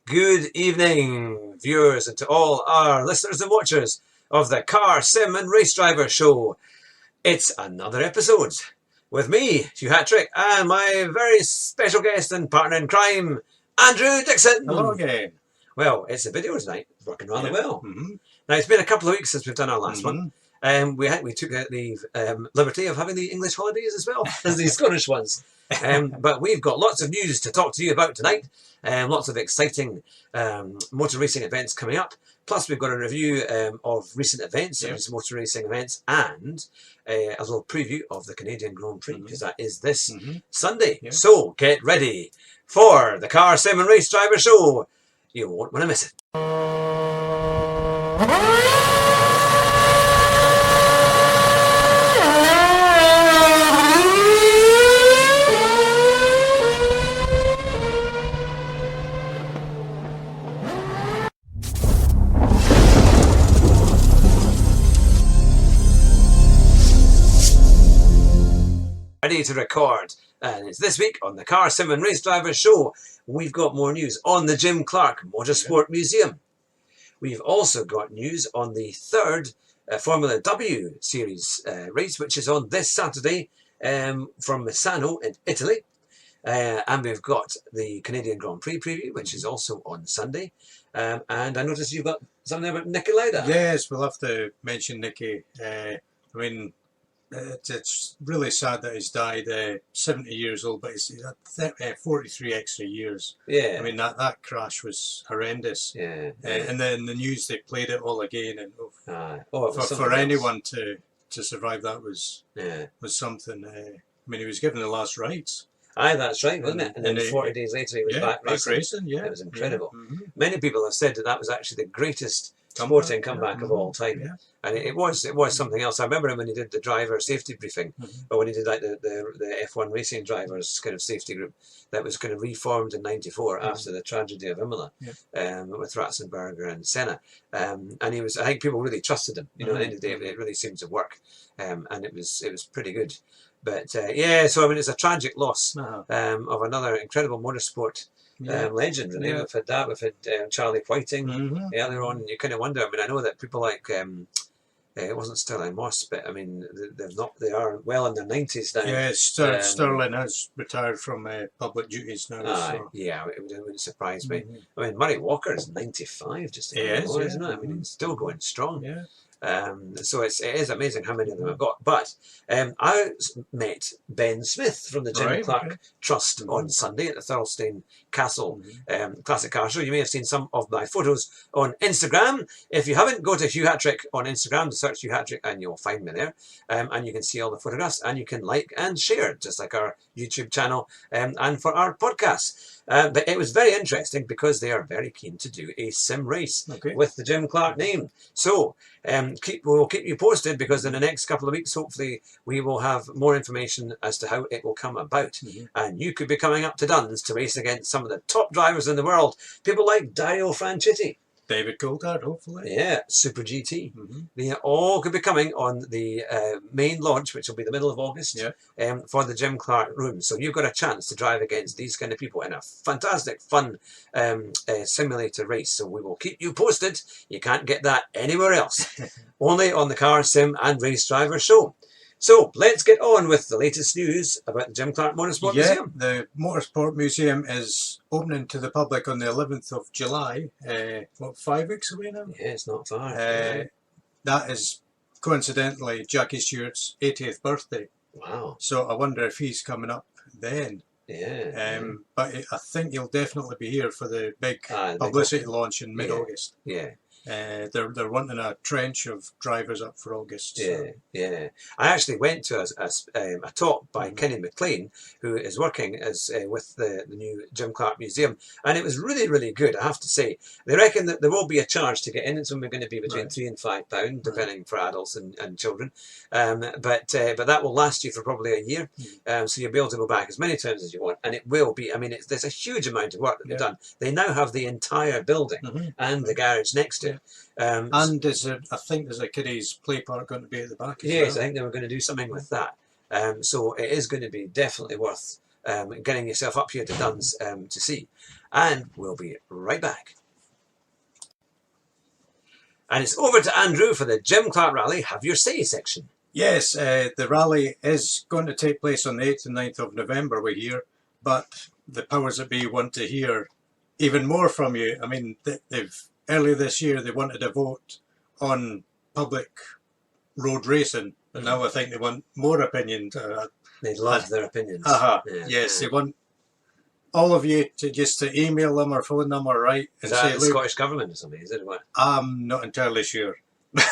Good evening, viewers, and to all our listeners and watchers of the Car, Sim and Race Driver Show. It's another episode with me, Hugh Hatrick, and my very special guest and partner in crime, Andrew Dickson. Hello again. Well, it's a video tonight, working rather well. Mm-hmm. Now, it's been a couple of weeks since we've done our last one. We took the liberty of having the English holidays as well as the Scottish ones. But we've got lots of news to talk to you about tonight. Lots of exciting motor racing events coming up. Plus, we've got a review of recent events, motor racing events, and a little preview of the Canadian Grand Prix, because that is this Sunday. Yeah. So get ready for the Car, Sim and Race Driver Show. You won't want to miss it. Ready to record, and it's this week on the Car, Sim and Race Driver Show. We've got more news on the Jim Clark Motorsport Museum. We've also got news on the third Formula W Series race, which is on this Saturday from Misano in Italy. And we've got the Canadian Grand Prix preview, which is also on Sunday. And I noticed you've got something about Nicky Lauda. Yes, we'll have to mention Nicky. It's really sad that he's died 70 years old, but he's had 43 extra years. Yeah. I mean, that crash was horrendous. Yeah. And then the news, they played it all again. And for else. anyone to survive that was something. I mean, he was given the last rights. Aye, that's right, wasn't it? And then 40 days later he was back racing. Yeah. It was incredible. Yeah. Many people have said that was actually the greatest sporting comeback of all time. Yeah. And it was something else. I remember him when he did the driver safety briefing, or when he did like the F1 racing drivers kind of safety group that was kind of reformed in '94 after the tragedy of Imola, with Ratzenberger and Senna. And he was, I think people really trusted him. You know, at the end of the day, it really seemed to work, and it was pretty good. But so I mean, it's a tragic loss of another incredible motorsport legend. Really. We've had that. We've had Charlie Whiting earlier on. And you kind of wonder. I mean, I know that people like it wasn't Sterling Moss, but I mean, they are well in their 90s now. Yeah, Sterling has retired from public duties now. Yeah, it wouldn't surprise me. I mean, Murray Walker is 95, just isn't it? I mean, he's still going strong. Yeah. So it is amazing how many of them I've got. But I met Ben Smith from the Jim Clark Trust on Sunday at the Thurlestane Castle Classic Car Show. You may have seen some of my photos on Instagram. If you haven't, go to Hugh Hatrick on Instagram, search Hugh Hatrick and you'll find me there. And you can see all the photographs and you can like and share, just like our YouTube channel and for our podcast. But it was very interesting because they are very keen to do a sim race with the Jim Clark name. So we'll keep you posted, because in the next couple of weeks, hopefully, we will have more information as to how it will come about. And you could be coming up to Duns to race against some of the top drivers in the world, people like Dario Franchitti. David Coulthard, hopefully. Yeah, Super GT. They all could be coming on the main launch, which will be the middle of August, for the Jim Clark room. So you've got a chance to drive against these kind of people in a fantastic, fun simulator race. So we will keep you posted. You can't get that anywhere else. Only on the Car, Sim and Race Driver Show. So let's get on with the latest news about the Jim Clark Motorsport Museum. The Motorsport Museum is opening to the public on the 11th of July. 5 weeks away now? Yeah, it's not far. That is coincidentally Jackie Stewart's 80th birthday. Wow. So I wonder if he's coming up then. Yeah. But I think he'll definitely be here for the big publicity launch in mid-August. Yeah. They're wanting a trench of drivers up for August. Yeah. I actually went to a talk by Kenny McLean, who is working with the new Jim Clark Museum, and it was really, really good, I have to say. They reckon that there will be a charge to get in. It's only going to be between £3 and £5, depending for adults and children. But that will last you for probably a year, so you'll be able to go back as many times as you want, and it will be. I mean, there's a huge amount of work that they've done. They now have the entire building and the garage next to it. And I think there's a kiddies play park going to be at the back as well. I think they were going to do something with that. So it is going to be definitely worth getting yourself up here to Duns to see. And we'll be right back. And it's over to Andrew for the Jim Clark Rally Have Your Say section. Yes, the rally is going to take place on the 8th and 9th of November, we hear, but the powers that be want to hear even more from you. I mean, earlier this year they wanted a vote on public road racing, but now I think they want more opinions. They love their opinions. Yes, they want all of you to just to email them or phone them or write and say, the Scottish Government or something, is it? What? I'm not entirely sure.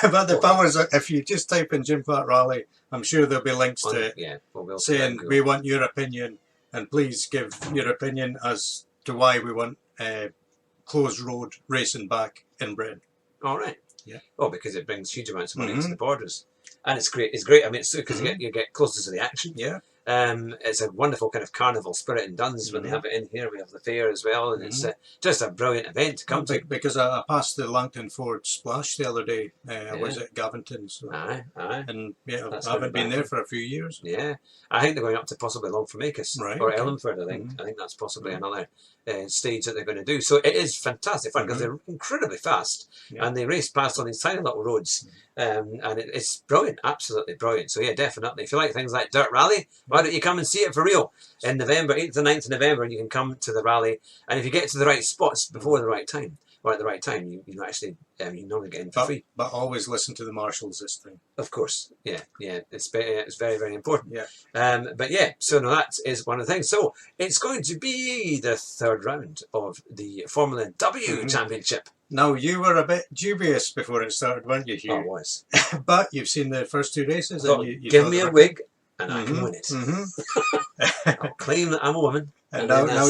But the powers, if you just type in Jim Clark Rally, I'm sure there'll be links to it saying we want your opinion, and please give your opinion as to why we want closed road racing back in Britain. All right. Yeah. Oh, because it brings huge amounts of money into the borders, and it's great. It's great. I mean, it's because you get closer to the action. Yeah. It's a wonderful kind of carnival spirit in Duns when they have it in here. We have the fair as well, and it's just a brilliant event to come to. Because I passed the Langton Ford Splash the other day. I was at Gaventon, so aye. And yeah, I haven't been there for a few years. Yeah, I think they're going up to possibly Longformacus or Ellenford. I think that's possibly another stage that they're going to do. So it is fantastic fun because they're incredibly fast and they race past on these tiny little roads. And it's brilliant, absolutely brilliant. So yeah, definitely. If you like things like Dirt Rally, why don't you come and see it for real in November, 8th and 9th of November, and you can come to the rally. And if you get to the right spots before the right time, or at the right time, you actually you normally get in for free. But always listen to the marshals this time. Of course, yeah, it's very, very important. Yeah. But yeah, so no, that is one of the things. So it's going to be the third round of the Formula W Championship. Now, you were a bit dubious before it started, weren't you, Hugh? I was. But you've seen the first two races. And you give me a wig and I can win it. I'll claim that I'm a woman. And now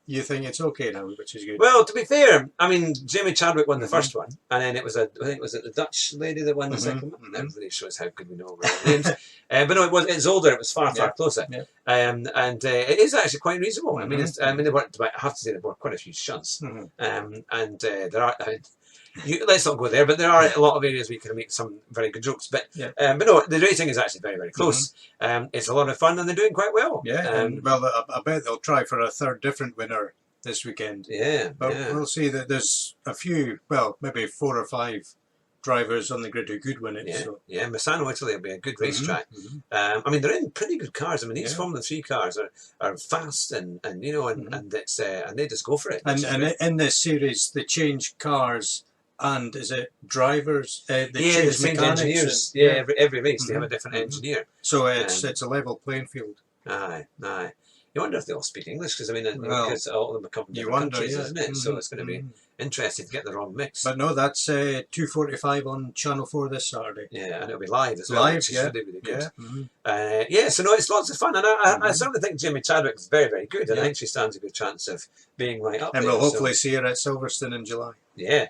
you think it's okay now, which is good. Well, to be fair, I mean, Jamie Chadwick won the first one, and then it was I think was it the Dutch lady that won the second one. That really shows how good we know our names. But no, it's older. It was far closer. Yeah. And it is actually quite reasonable. I mean, they weren't. I have to say there were quite a few shunts. And there are. Let's not go there, but there are a lot of areas where you can make some very good jokes. But no, the racing is actually very, very close. It's a lot of fun, and they're doing quite well. Yeah, well, I bet they'll try for a third different winner this weekend. Yeah, but we'll see that there's a few, well, maybe 4 or 5 drivers on the grid who could win it. Yeah, Misano, Italy will be a good racetrack. I mean, they're in pretty good cars. I mean, these Formula 3 cars are fast and you know, and it's and they just go for it. And in this series, they change cars. And is it drivers? They change engineers. Every race they have a different engineer. So it's a level playing field. Aye. You wonder if they all speak English because I mean, because all of them are coming from different countries, isn't it? So it's going to be interesting to get the wrong mix. But no, that's 2:45 on Channel 4 this Saturday. Yeah, and it'll be live as well. Live, really good. So no, it's lots of fun, and I certainly think Jamie Chadwick is very, very good, and I think she stands a good chance of being right up and there. we'll hopefully see her at Silverstone in July. Yeah.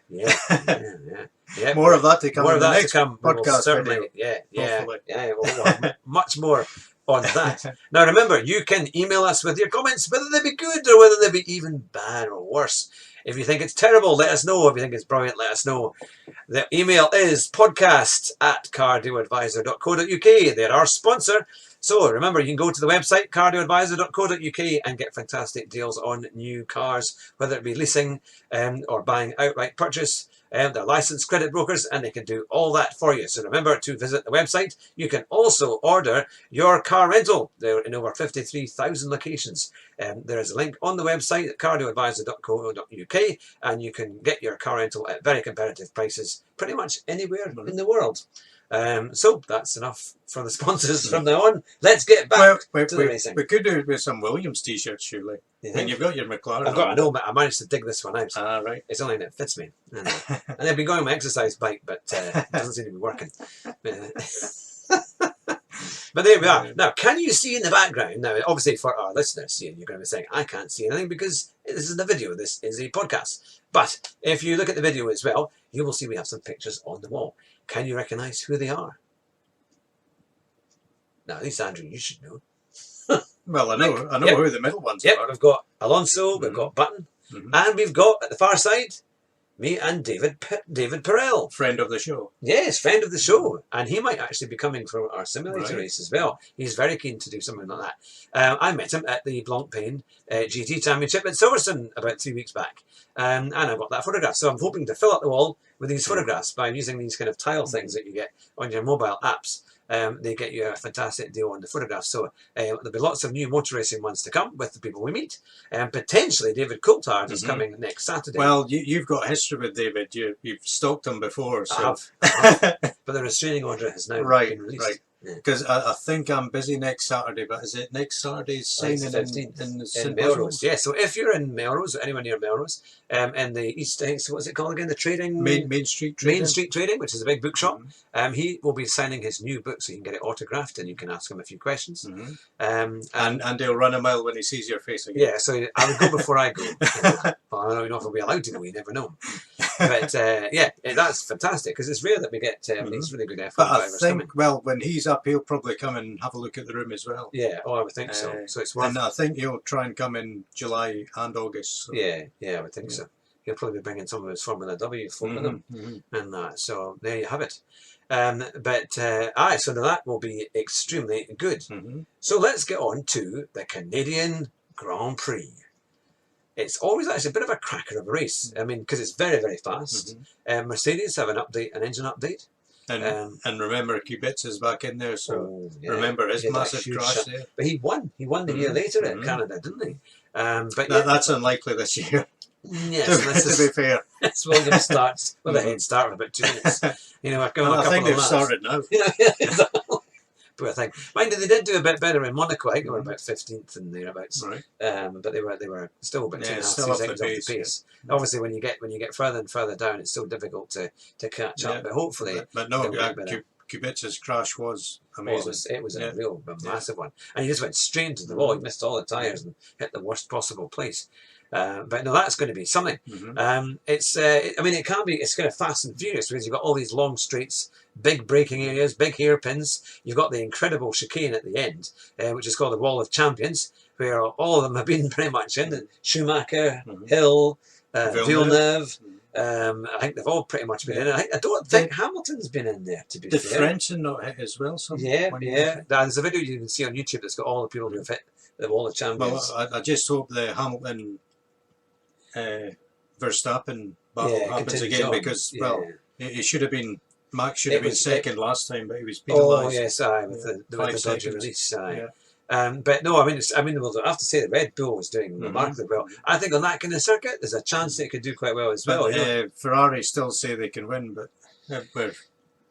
More of that to come. More in of that the next to come. Podcast certainly. video. We'll have much more on that. Now remember, you can email us with your comments, whether they be good or whether they be even bad or worse. If you think it's terrible, let us know. If you think it's brilliant, let us know. The email is podcast@cardioadvisor.co.uk. They're our sponsor. So remember, you can go to the website, cardioadvisor.co.uk, and get fantastic deals on new cars, whether it be leasing or buying outright purchase. They're licensed credit brokers, and they can do all that for you. So remember to visit the website. You can also order your car rental. They're in over 53,000 locations. There is a link on the website at cardioadvisor.co.uk, and you can get your car rental at very competitive prices pretty much anywhere in the world. So that's enough for the sponsors from now on. Let's get back to the racing. We could do it with some Williams t-shirts, surely. And you've got your McLaren. I know, but I managed to dig this one out. Right. It's only that it fits me. And I've been going on my exercise bike, but it doesn't seem to be working. But there we are. Now, can you see in the background? Now, obviously for our listeners, you're going to be saying, I can't see anything because this is a video, this is a podcast. But if you look at the video as well, you will see we have some pictures on the wall. Can you recognise who they are? Now, at least Andrew, you should know. Well, I know who the middle ones are. We've got Alonso, we've got Button, and we've got, at the far side, Me and David Perel. Friend of the show. Yes, friend of the show. And he might actually be coming for our simulator Right. race as well. He's very keen to do something like that. I met him at the Blancpain GT Championship at Silverstone about 3 weeks back. And I got that photograph. So I'm hoping to fill up the wall with these photographs by using these kind of tile things that you get on your mobile apps. They get you a fantastic deal on the photographs. So there'll be lots of new motor racing ones to come with the people we meet. Potentially David Coulthard is coming next Saturday. Well, you've got history with David. You've stalked him before. So. I have. But the restraining order has now been released. Right. Because I think I'm busy next Saturday, but is it next Saturday's signing in Melrose? Yeah, so if you're in Melrose or anywhere near Melrose, in the East, what's it called again? The trading Main Street Trading. Main Street Trading, which is a big bookshop. He will be signing his new book, so you can get it autographed and you can ask him a few questions. And he'll run a mile when he sees your face again. Yeah, so I would go before I go. Well, I don't know if I'll be allowed to go. You never know. But yeah, that's fantastic because it's rare that we get these really good F1 But I drivers think, coming. well, when he's up, he'll probably come and have a look at the room as well. Yeah, I would think so. So it's worth. And I think he'll try and come in July and August. So. Yeah, I would think so. He'll probably be bringing some of his Formula W folk with him and that. So there you have it. So that will be extremely good. So let's get on to the Canadian Grand Prix. It's always actually a bit of a cracker of a race. I mean, because it's very, very fast. Mercedes have an engine update. And remember, Kubica is back in there, so remember his massive crash there. But he won. He won the year later at Canada, didn't he? But that's unlikely this year. Yes, to be fair. It's Williams starts with a head start of about 2 minutes. I think they've started now. Poor thing. Mind you, they did do a bit better in Monaco. I think they were about 15th and thereabouts. Right. But they were still about 2.5 seconds off the pace. Yeah. Obviously, when you get further and further down, it's still difficult to catch up. But hopefully, but no, Kubica's crash was amazing. It was a massive one, and he just went straight into the wall. He missed all the tyres and hit the worst possible place. But no, that's going to be something. It's kind of fast and furious because you've got all these long straights, big braking areas, big hairpins. You've got the incredible chicane at the end, which is called the Wall of Champions, where all of them have been pretty much in. Schumacher, Hill, Villeneuve. I think they've all pretty much been in. I don't think Hamilton's been in there, to be fair. Did Frentzen not hit as well? There's a video you can see on YouTube that's got all the people who have hit the Wall of Champions. Well, I just hope the Hamilton Verstappen battle happens again because it should have been. Max should have been second last time, but he was penalised. Oh yes, with the dodgy release. But no, I mean, well, I have to say the Red Bull was doing remarkably well. I think on that kind of circuit, there's a chance they could do quite well as well. Ferrari still say they can win, but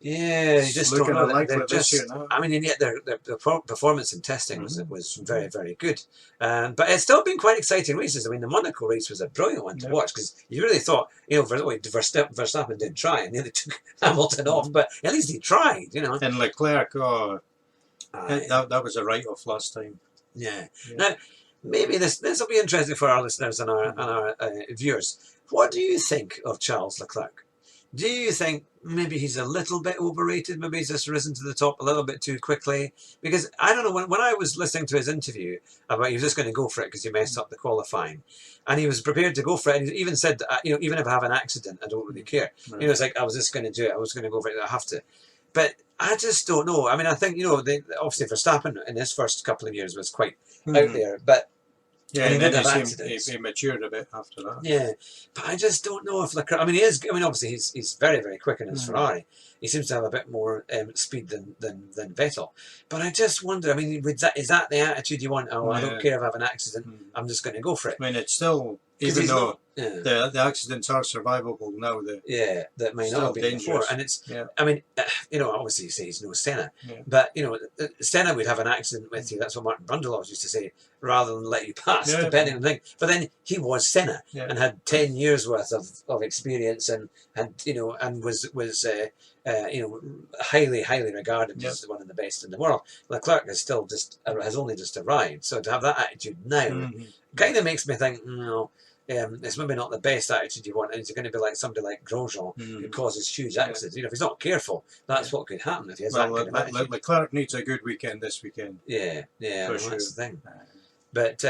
you just don't know. I mean, and yet their performance in testing was very, very good. But it's still been quite exciting races. I mean, the Monaco race was a brilliant one to watch because you really thought, Verstappen did try and nearly took Hamilton off, but at least he tried, And Leclerc, that was a write-off last time. Yeah. Now, maybe this will be interesting for our listeners and our viewers. What do you think of Charles Leclerc? Do you think maybe he's a little bit overrated? Maybe he's just risen to the top a little bit too quickly? Because I don't know, when I was listening to his interview about he was just going to go for it because he messed up the qualifying, and he was prepared to go for it, and he even said, even if I have an accident, I don't really care. It's like, I was just going to do it. I was going to go for it. I have to. But I just don't know. I mean, I think, obviously Verstappen in his first couple of years was quite out there, but and then he matured a bit after that. Yeah, but I just don't know if Leclerc. I mean, obviously he's very, very quick in his Ferrari. He seems to have a bit more speed than Vettel. But I just wonder. I mean, is that the attitude you want? Oh, I don't care if I have an accident. I'm just going to go for it. I mean, it's still, even though the accidents are survivable now. That may not have been before. And it's. I mean, obviously you say he's no Senna, but Senna would have an accident with you. That's what Martin Brundle used to say, rather than let you pass, depending on the thing. But then he was Senna and had 10 years worth of experience and was highly, highly regarded as one of the best in the world. Leclerc has only just arrived, so to have that attitude now kind of makes me think, it's maybe not the best attitude you want, and it's going to be like somebody like Grosjean who causes huge accidents. If he's not careful, that's what could happen if he has that kind of attitude. Leclerc needs a good weekend this weekend. That's the thing. But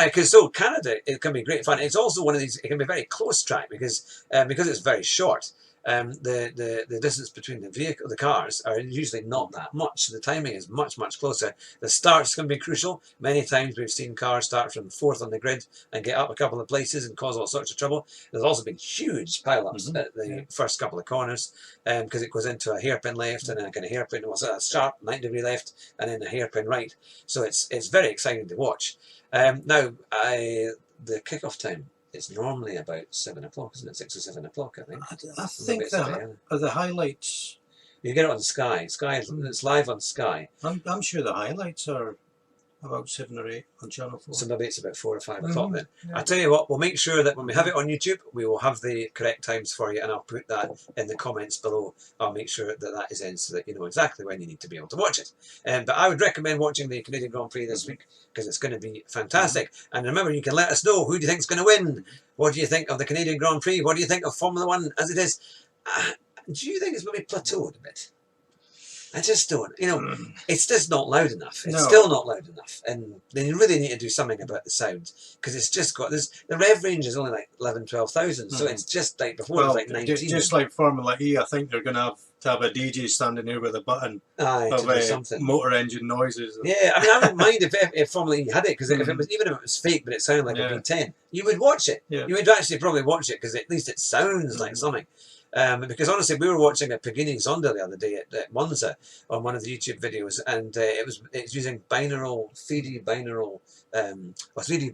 because so Canada, it can be great fun. It's also one of these. It can be very close track because it's very short. The distance between the cars are usually not that much. So the timing is much closer. The starts can be crucial. Many times we've seen cars start from fourth on the grid and get up a couple of places and cause all sorts of trouble. There's also been huge pile-ups at the first couple of corners because it goes into a hairpin left and then a kind of hairpin, a sharp 90-degree left and then a hairpin right. So it's very exciting to watch. Now the kickoff time. It's normally about 7 o'clock, isn't it? 6 or 7 o'clock, I think. I think the highlights. You get it on Sky. It's live on Sky. I'm sure the highlights are about 7 or 8 on Channel 4. So maybe it's about 4 or 5 o'clock then. Yeah. I'll tell you what, we'll make sure that when we have it on YouTube, we will have the correct times for you, and I'll put that in the comments below. I'll make sure that is in so that you know exactly when you need to be able to watch it. But I would recommend watching the Canadian Grand Prix this week because it's going to be fantastic. And remember, you can let us know who do you think is going to win. What do you think of the Canadian Grand Prix? What do you think of Formula 1 as it is? Do you think it's maybe plateaued a bit? I just don't. It's just not loud enough. It's still not loud enough. And then you really need to do something about the sound because it's just got this. The rev range is only like 11, 12,000. So it's just like before it was like 19. Just like Formula E, I think they're going to have a DJ standing here with a button of motor engine noises. Yeah, I mean, I wouldn't mind if Formula E had it because if it was, even if it was fake but it sounded like a V10, you would watch it. Yeah. You would actually probably watch it because at least it sounds like something. Because honestly, we were watching a Pagani Zonda the other day at Monza on one of the YouTube videos, and it's using 3D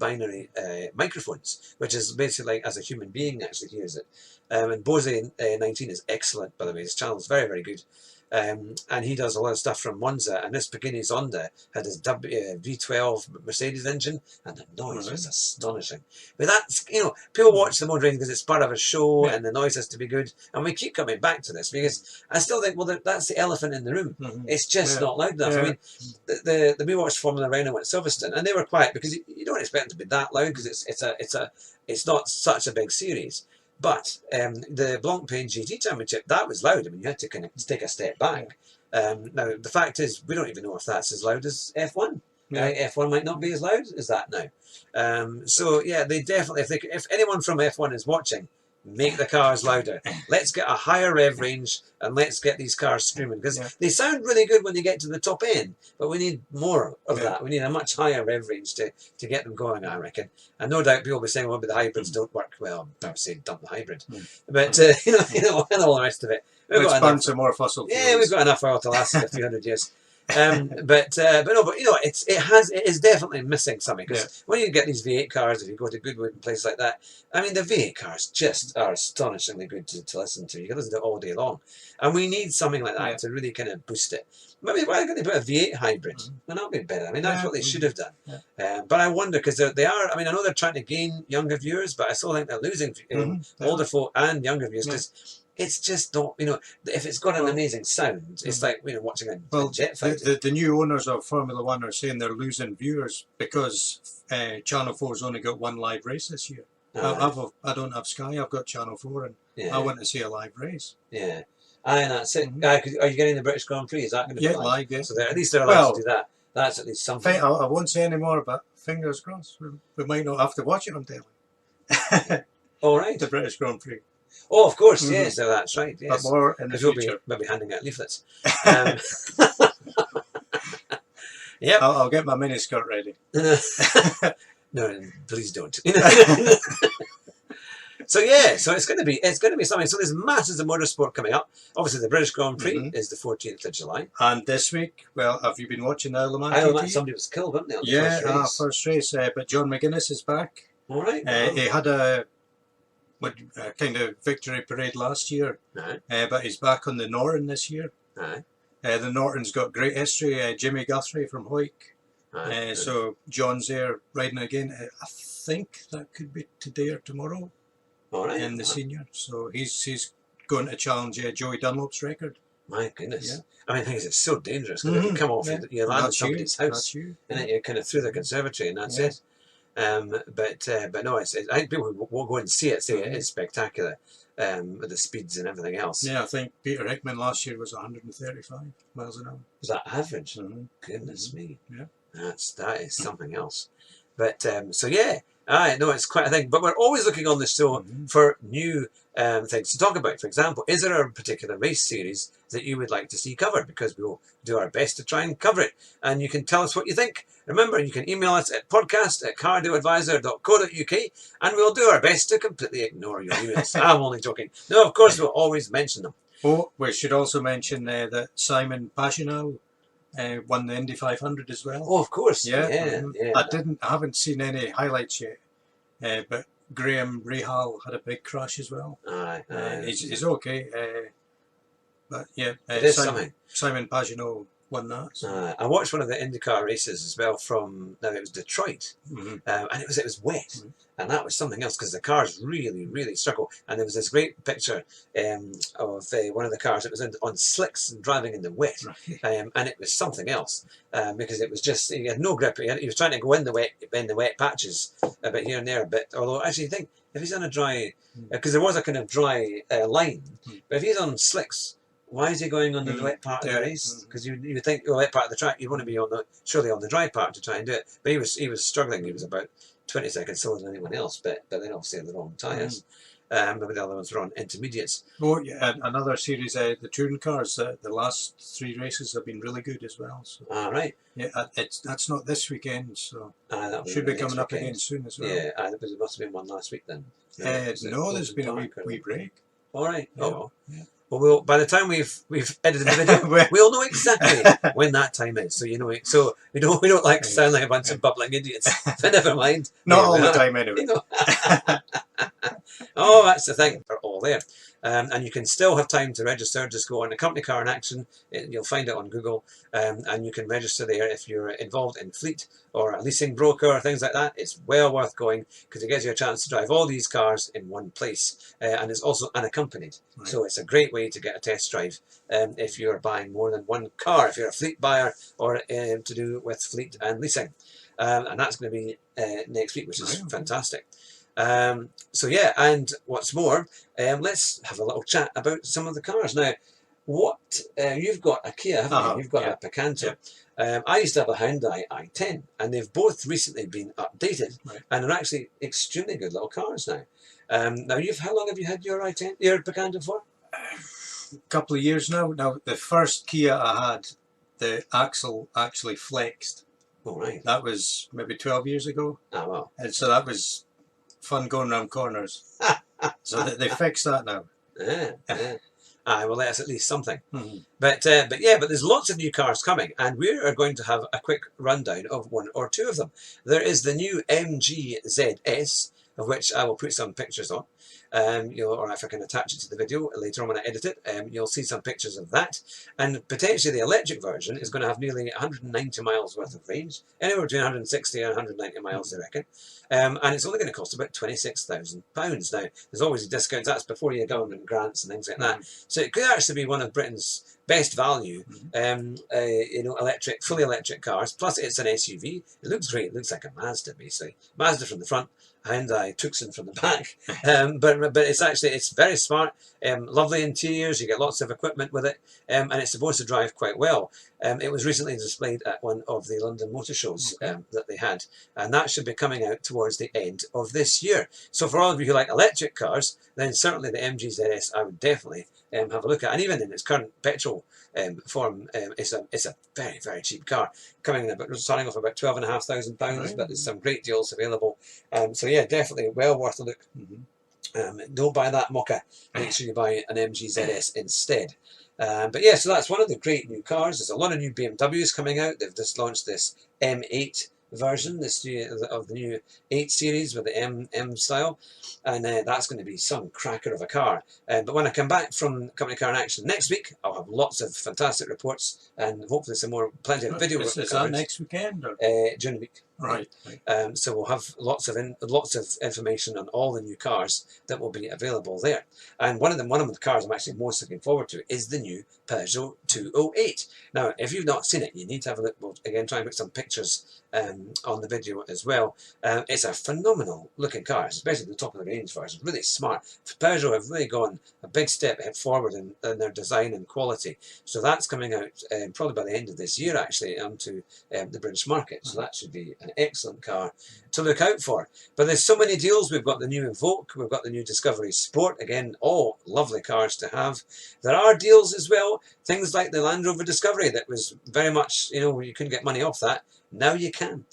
binary microphones, which is basically like as a human being actually hears it. And Bose 19 is excellent, by the way. His channel is very, very good. And he does a lot of stuff from Monza, and this Pagani Zonda had his V12 Mercedes engine, and the noise was astonishing. But that's, people watch the motor racing because it's part of a show, and the noise has to be good, and we keep coming back to this because I still think, well, that's the elephant in the room. It's just not loud enough. I mean, we watched Formula Renault at Silverstone, and they were quiet because you don't expect them to be that loud because it's not such a big series. But the Blancpain GT Championship, that was loud. I mean, you had to kind of take a step back. Now, the fact is, we don't even know if that's as loud as F1. F1 might not be as loud as that now. So, yeah, they definitely, if anyone from F1 is watching, make the cars louder. Let's get a higher rev range and let's get these cars screaming because they sound really good when they get to the top end, but we need more of that. We need a much higher rev range to get them going, I reckon. And no doubt people will be saying, well, but the hybrids don't work. Well, I would say dump the hybrid. But, and all the rest of it. Let's burn some more fossil fuels. Yeah, we've got enough oil to last a few hundred years. But it is definitely missing something because when you get these V8 cars, if you go to Goodwood and places like that, I mean the V8 cars just are astonishingly good to listen to. You can listen to it all day long, and we need something like that to really kind of boost it. Maybe why can't they put a V8 hybrid? Well, that'd be better. I mean that's what they should have done. But I wonder because they are. I mean I know they're trying to gain younger viewers, but I still think they're losing older folk and younger viewers because. It's just not, if it's got an amazing sound, it's like, watching a jet fighter. The new owners of Formula 1 are saying they're losing viewers because Channel 4's only got one live race this year. I don't have Sky, I've got Channel 4, and I want to see a live race. Yeah. And that's it. Are you getting the British Grand Prix? Is that going to be live? Yeah. So at least they're allowed to do that. That's at least something. I won't say any more, but fingers crossed. We might not have to watch it on telly. All right. The British Grand Prix. Oh, of course, yes, so that's right. Yes. But more in the future. We'll be handing out leaflets. Yep. I'll get my miniskirt ready. No, please don't. So it's going to be something. So there's masses of motorsport coming up. Obviously, the British Grand Prix is the 14th of July. And this week, well, have you been watching the Isle of Man? Isle of Man, somebody was killed, wasn't they? On the first race. But John McGuinness is back. All right. He had a kind of victory parade last year, but he's back on the Norton this year. The Norton's got great history. Jimmy Guthrie from Hoyk. So John's there riding again. I think that could be today or tomorrow. In the senior. So he's going to challenge Joey Dunlop's record. My goodness. Yeah. I mean, I think it's so dangerous because if you come off, you land in somebody's house, and then you're kind of through the conservatory, and that's it. But no, I think people who will go and see it say it is spectacular with the speeds and everything else. Yeah, I think Peter Hickman last year was 135 miles an hour. Was that average? Goodness me. Yeah. That is something else. But so yeah, I know it's quite a thing. But we're always looking on the show for new things to talk about. For example, is there a particular race series that you would like to see covered? Because we will do our best to try and cover it. And you can tell us what you think. Remember, you can email us at podcast@cardioadvisor.co.uk, and we'll do our best to completely ignore your emails. I'm only joking. No, of course, we'll always mention them. Oh, we should also mention that Simon Pagenaud won the Indy 500 as well. Oh, of course. Yeah. Yeah. I haven't seen any highlights yet, but Graham Rahal had a big crash as well. He's okay, but yeah, Simon Pagenaud won that. So. I watched one of the IndyCar races as well from, now it was Detroit, and it was wet, and that was something else because the cars really struggle. And there was this great picture of one of the cars that was on slicks and driving in the wet, and it was something else because it was just, he had no grip. He was trying to go in the wet patches a bit here and there, but although actually I think if he's on a dry, because there was a kind of dry line, but if he's on slicks, why is he going on the wet part of the race? Because you think the wet part of the track, you want to be surely on the dry part to try and do it. But he was struggling. He was about 20 seconds slower than anyone else. But then obviously on the wrong tyres. But the other ones were on intermediates. Oh yeah, another series, the touring cars. The last 3 races have been really good as well. So. Right. Yeah, that's not this weekend, so should be be coming up again soon as well. Yeah, there must have been one last week then. No, there's been a wee break. All right. Yeah. Oh. Yeah. Well, by the time we've edited the video, we'll know exactly when that time is. So so we don't like sound like a bunch of bubbling idiots. But never mind. Not all the time anyway. Oh, that's the thing. They're all there. And you can still have time to register. Just go on a company car in action. You'll find it on Google. And you can register there if you're involved in fleet or a leasing broker or things like that. It's well worth going because it gives you a chance to drive all these cars in one place. And it's also unaccompanied. Right. So it's a great way to get a test drive if you're buying more than one car, if you're a fleet buyer or to do with fleet and leasing. And that's going to be next week, which is fantastic. So yeah, and what's more, let's have a little chat about some of the cars. Now, you've got a Kia, haven't you? You've got a Picanto. I used to have a Hyundai i10, and they've both recently been updated, and they're actually extremely good little cars now. Now, how long have you had your i10, your Picanto for? A couple of years now. Now, the first Kia I had, the axle actually flexed. Oh, right. That was maybe 12 years ago. Oh, wow. And so that was fun going around corners. So they fixed that now. Yeah. Well, that's at least something. But there's lots of new cars coming, and we are going to have a quick rundown of one or two of them. There is the new MG ZS, of which I will put some pictures on. Or if I can attach it to the video later on when I edit it, you'll see some pictures of that. And potentially the electric version is going to have nearly 190 miles worth of range, anywhere between 160 and 190 miles, I reckon. And it's only going to cost about £26,000. Now, there's always a discount. That's before your government grants and things like that. So it could actually be one of Britain's best value, fully electric cars. Plus, it's an SUV. It looks great. It looks like a Mazda, basically. Mazda from the front, Hyundai Tucson from the back. But it's very smart. Lovely interiors. You get lots of equipment with it, and it's supposed to drive quite well. It was recently displayed at one of the London motor shows that they had, and that should be coming out towards the end of this year. So for all of you who like electric cars, then certainly the MG ZS I would definitely have a look at. And even in its current petrol form, it's a very, very cheap car, coming in starting off about £12,500, but there's some great deals available. So yeah, definitely well worth a look. Don't buy that Mocha. Make sure you buy an MG ZS instead. But yeah, so that's one of the great new cars. There's a lot of new BMWs coming out. They've just launched this M8 version of the new 8 series with the M style, and that's going to be some cracker of a car. But when I come back from Company Car in Action next week, I'll have lots of fantastic reports and hopefully plenty of video. Is that next weekend? Or? During the week. Right. So we'll have lots of information on all the new cars that will be available there. And one of the cars I'm actually most looking forward to is the new Peugeot 208. Now, if you've not seen it, you need to have a look. We'll again try and put some pictures on the video as well. It's a phenomenal looking car, especially the top of the range version. Really smart. Peugeot have really gone a big step forward in their design and quality. So that's coming out probably by the end of this year, actually, onto the British market. So that should be an excellent car to look out for. But there's so many deals. We've got the new Evoque, we've got the new Discovery Sport, again, all lovely cars to have. There are deals as well, things like the Land Rover Discovery that was very much, you know, you couldn't get money off that. Now you can.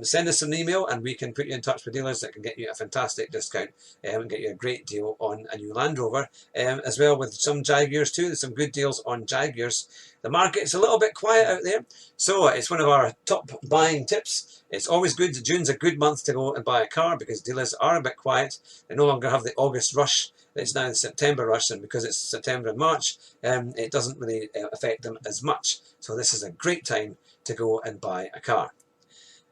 Send us an email and we can put you in touch with dealers that can get you a fantastic discount and get you a great deal on a new Land Rover, as well with some Jaguars too. There's some good deals on Jaguars. The market's a little bit quiet out there, so it's one of our top buying tips. It's always good. June's a good month to go and buy a car because dealers are a bit quiet. They no longer have the August rush. It's now the September rush, and because it's September and March, it doesn't really affect them as much. So this is a great time to go and buy a car.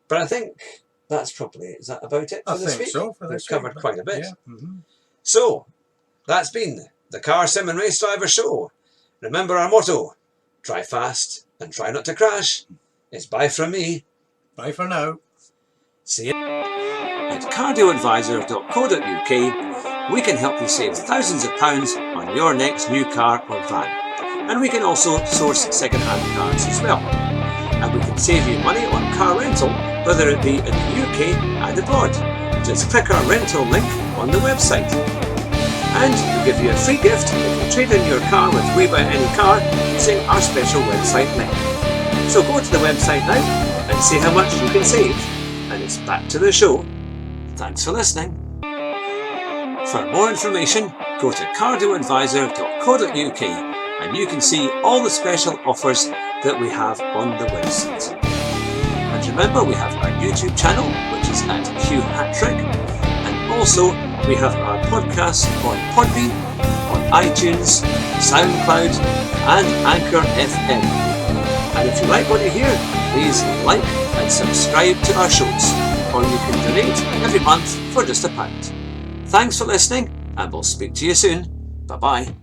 But I think that's probably, is that about it for this week? So. We've covered quite a bit. Yeah. So, that's been the Car Sim and Race Driver Show. Remember our motto, drive fast and try not to crash. It's bye from me. Bye for now. See you. At cardioadvisor.co.uk, we can help you save thousands of pounds on your next new car or van. And we can also source second-hand cars as well. And we can save you money on car rental, whether it be in the UK and abroad. Just click our rental link on the website. And we give you a free gift if you trade in your car with We Buy Any Car using our special website link. So go to the website now and see how much you can save. And it's back to the show. Thanks for listening. For more information, go to cardioadvisor.co.uk and you can see all the special offers that we have on the website. And remember, we have our YouTube channel, which is at Hugh Hatrick, and also we have our podcast on Podbean, on iTunes, SoundCloud, and Anchor FM. And if you like what you hear, please like and subscribe to our shows, or you can donate every month for just £1. Thanks for listening, and we'll speak to you soon. Bye bye.